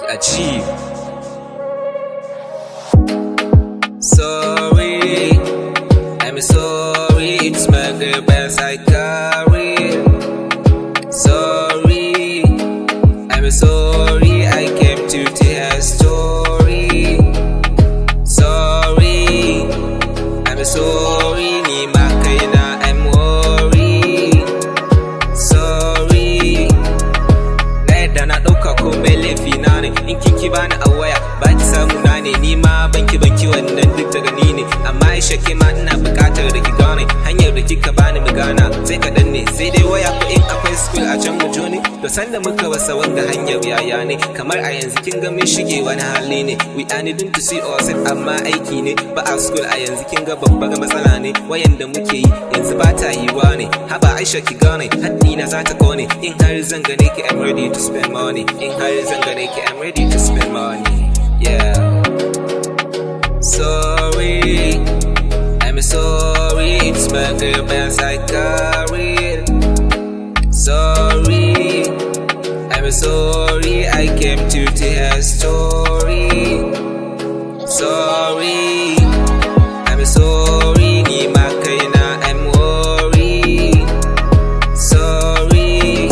achieve. Sorry, I'm sorry, it's my girl best I carry. Sorry, I'm sorry, I came to tell her story. Sorry, I'm sorry, ni ma kaina I'm worry. Sorry, na yadda na ɗauka ko mai laifi na ne. In kinki bani a waya ba ki samu na ne, ni ma banki wannan duk daga ni ne. Amma Aisha ke ma ina buƙatar da ki gane hanyar da kika bani mu gana sai kaɗan ne, sai dai waya ko in akwai school a can mu jone. To sanda muka wasa wanga hanyar yaya ne, kamar a yanzu kin ga mun shige wani hali ne. We are needing to see ourselves amma aiki ne ba a school a yanzu kin ga babbar matsala ne. Wayan da muke yi yanzu ba ta yiwa ne, haba Aisha ki gane haddi na za ta kone. In har zan gane ki I'm ready to spend money, in har zan gane ki I'm ready to spend money, yeah. Sorry, I'm sorry, it's my girl best I carry. Sorry, I'm sorry, I came to tell her story. Sorry, I'm sorry, ni ma kaina I'm worry. Sorry,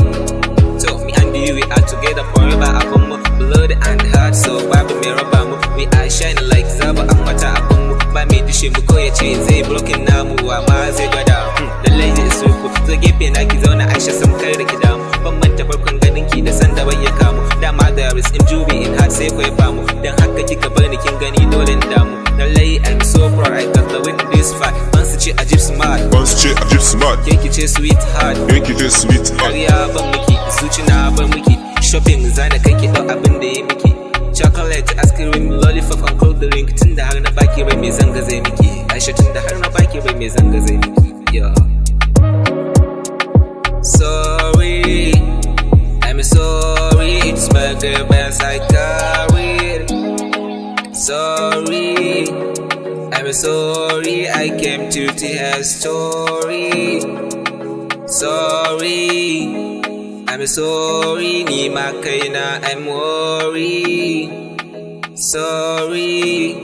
so me and you we are together forever. Abun mu blood and heart, so babu me raba mu. We are shining like zaba an wata abun mu. Ba mai dishe mu ko ya ce zai blocking namu, amma zai gwada. Lallai zai so ku zo gefe na ki zauna Aisha sam kar da ki damu. Ban manta farkon ganin ki da sanda bai ya kamu. Dama there is injury in heart sai ku ya famu. Dan haka kika bar ni kin gani dole in damu. Lallai I'm so proud I got the win this fight. Ban su ce Ajib smart, ke ki ce sweetheart, kariya ban miki zuci na bar miki. Shopping zana kai ki dau abin da ya miki. Chocolate, ice cream, lollipop and cold drink. Tunda har na baki rai mai zanga zai miki. Aisha tunda har na baki rai mai zanga zai miki, yeah. Sorry, I'm sorry, it's my girl best I carry. Sorry, I'm sorry, I came to tell her story. Sorry, I'm sorry, ni ma kaina I'm worry. Sorry,